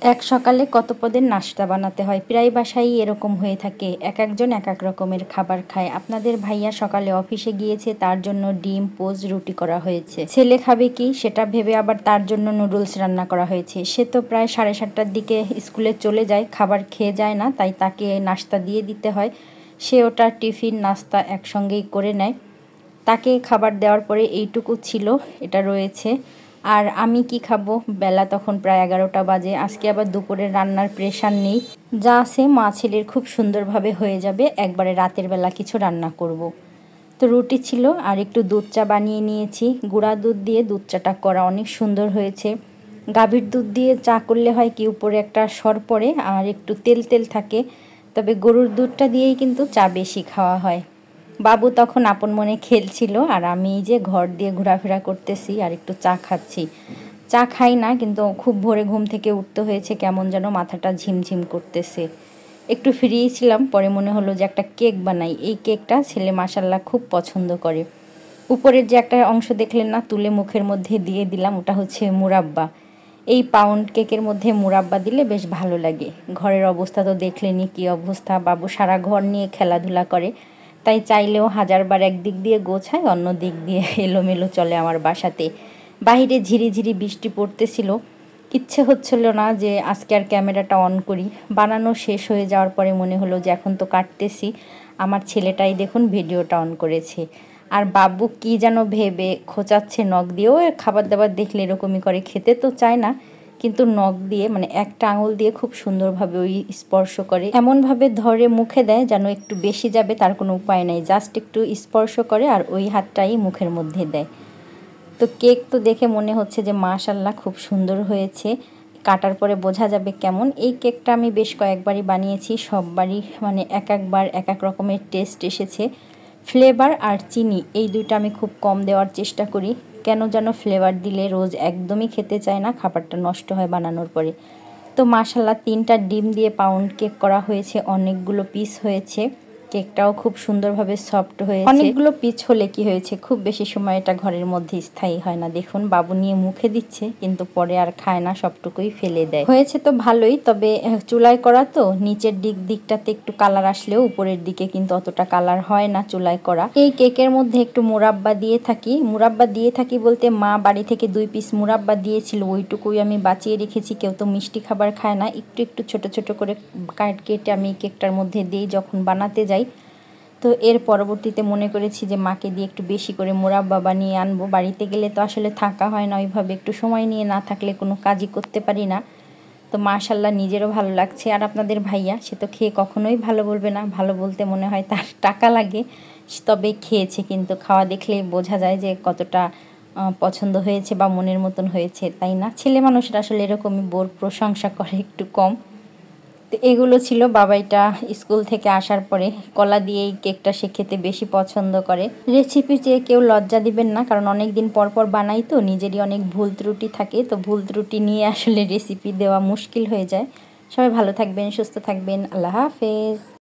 এক সকালে কত পদের নাস্তা বানাতে হয়, প্রায় বাসায় এরকম হয়ে থাকে। এক একজন এক এক রকমের খাবার খায়। আপনাদের ভাইয়া সকালে অফিসে গিয়েছে, তার জন্য ডিম পোস্ট রুটি করা হয়েছে। ছেলে খাবে কি সেটা ভেবে আবার তার জন্য নুডলস রান্না করা হয়েছে। সে তো প্রায় 7:30টার দিকে স্কুলে চলে যায়, খাবার খেয়ে যায় না, তাই তাকে নাস্তা দিয়ে দিতে হয়। সে ওটা টিফিন নাস্তা একসঙ্গেই করে নেয়। তাকে খাবার দেওয়ার পরে এইটুকু ছিল, এটা রয়েছে। আর আমি কি খাবো, বেলা তখন প্রায় 11টা বাজে। আজকে আবার দুপুরের রান্নার প্রেশার নেই, যা আছে মা ছেলের খুব সুন্দরভাবে হয়ে যাবে। একবারে রাতের বেলা কিছু রান্না করব। তো রুটি ছিল আর একটু দুধ চা বানিয়ে নিয়েছি। গুঁড়া দুধ দিয়ে দুধ চাটা করা অনেক সুন্দর হয়েছে। গাভীর দুধ দিয়ে চা করলে হয় কি, উপরে একটা সর পড়ে আর একটু তেল তেল থাকে, তবে গরুর দুধটা দিয়েই কিন্তু চা বেশি খাওয়া হয়। বাবু তখন আপন মনে খেলছিল আর আমি যে ঘর দিয়ে ঘোরাফেরা করতেছি আর একটু চা খাচ্ছি। চা খাই না, কিন্তু খুব ভোরে ঘুম থেকে উঠতে হয়েছে, কেমন যেন মাথাটা ঝিমঝিম করতেছে। একটু ফ্রি ছিলাম, পরে মনে হলো যে একটা কেক বানাই। এই কেকটা ছেলে মাশাল্লাহ খুব পছন্দ করে। উপরের যে একটা অংশ দেখলেন না, তুলে মুখের মধ্যে দিয়ে দিলাম, ওটা হচ্ছে মুরাব্বা। এই পাউন্ড কেকের মধ্যে মুরাব্বা দিলে বেশ ভালো লাগে। ঘরের অবস্থা তো দেখলেনি কি অবস্থা, বাবু সারা ঘর নিয়ে খেলাধুলা করে, তাই চাইলেও হাজারবার একদিক দিয়ে গোছায়, অন্য দিক দিয়ে এলোমেলো চলে আমার বাসাতে। বাহিরে ঝিরিঝিরি বৃষ্টি পড়তেছিল, ইচ্ছে হচ্ছিল না যে আজকে আর ক্যামেরাটা অন করি। বানানো শেষ হয়ে যাওয়ার পরে মনে হলো যে এখন তো কাটতেছি। আমার ছেলেটাই দেখুন ভিডিওটা অন করেছে, আর বাবু কি যেন ভেবে খোঁচাচ্ছে নখ দিয়েও। খাবার দাবার দেখলে এরকমই করে, খেতে তো চায় না, কিন্তু নখ দিয়ে মানে একটা আঙুল দিয়ে খুব সুন্দরভাবে ওই স্পর্শ করে, এমনভাবে ধরে মুখে দেয় যেন একটু বেশি যাবে, তার কোনো উপায় নেই, জাস্ট একটু স্পর্শ করে আর ওই হাতটাই মুখের মধ্যে দেয়। তো কেক তো দেখে মনে হচ্ছে যে মাশাল্লাহ খুব সুন্দর হয়েছে। কাটার পরে বোঝা যাবে কেমন। এই কেকটা আমি বেশ কয়েকবারই বানিয়েছি, সববারই মানে এক একবার এক এক রকমের টেস্ট এসেছে। ফ্লেভার আর চিনি এই দুইটা আমি খুব কম দেওয়ার চেষ্টা করি, কেন যেন ফ্লেভার দিলে রোজ একদমই খেতে চায় না, খাবারটা নষ্ট হয় বানানোর পরে। তো মাশাল্লাহ 3টা ডিম দিয়ে পাউন্ড কেক করা হয়েছে, অনেকগুলো পিস হয়েছে। কেকটাও খুব সুন্দরভাবে সফট হয়েছে। অনেকগুলো পিস হলে কি হয়েছে, খুব বেশি সময় এটা ঘরের মধ্যে স্থায়ী হয় না। দেখুন বাবু নিয়ে মুখে দিচ্ছে, কিন্তু পরে আর খায় না, সবটুকুই ফেলে দেয়। হয়েছে তো ভালোই, তবে চুলায় করা তো নিচের দিকটাতে একটু কালার আসলেও উপরের দিকে কিন্তু অতটা কালার হয় না চুলায় করা। এই কেকের মধ্যে একটু মুরাব্বা দিয়ে থাকি বলতে মা বাড়ি থেকে 2 পিস মুরাব্বা দিয়েছিল, ওইটুকুই আমি বাঁচিয়ে রেখেছি। কেউ তো মিষ্টি খাবার খায় না, একটু একটু ছোট ছোট করে কেটে আমি কেকটার মধ্যে দিই যখন বানাতে যাই। তো এর পরবর্তীতে মনে করেছি যে মাকে দিয়ে একটু বেশি করে মুরাব্বা বানিয়ে আনবো। বাড়িতে গেলে তো আসলে থাকা হয় না ওইভাবে, একটু সময় নিয়ে না থাকলে কোনো কাজই করতে পারি না। তো মাশাল্লাহ নিজেরও ভালো লাগছে। আর আপনাদের ভাইয়া, সে তো খেয়ে কখনোই ভালো বলবে না, ভালো বলতে মনে হয় তার টাকা লাগে, তবে খেয়েছে। কিন্তু খাওয়া দেখলেই বোঝা যায় যে কতটা পছন্দ হয়েছে বা মনের মতন হয়েছে, তাই না? ছেলে মানুষের আসলে এরকমই, বোর প্রশংসা করে একটু কম। তো এগুলো ছিল বাবাইটা স্কুল থেকে আসার পরে। কলা দিয়ে এই কেকটা সে খেতে বেশি পছন্দ করে। রেসিপি চেয়ে কেউ লজ্জা দিবেন না, কারণ অনেক দিন পর পর বানাই তো, নিজেরই অনেক ভুল ত্রুটি থাকে, তো ভুল ত্রুটি নিয়ে আসলে রেসিপি দেওয়া মুশকিল হয়ে যায়। সবাই ভালো থাকবেন, সুস্থ থাকবেন, আল্লাহ হাফেজ।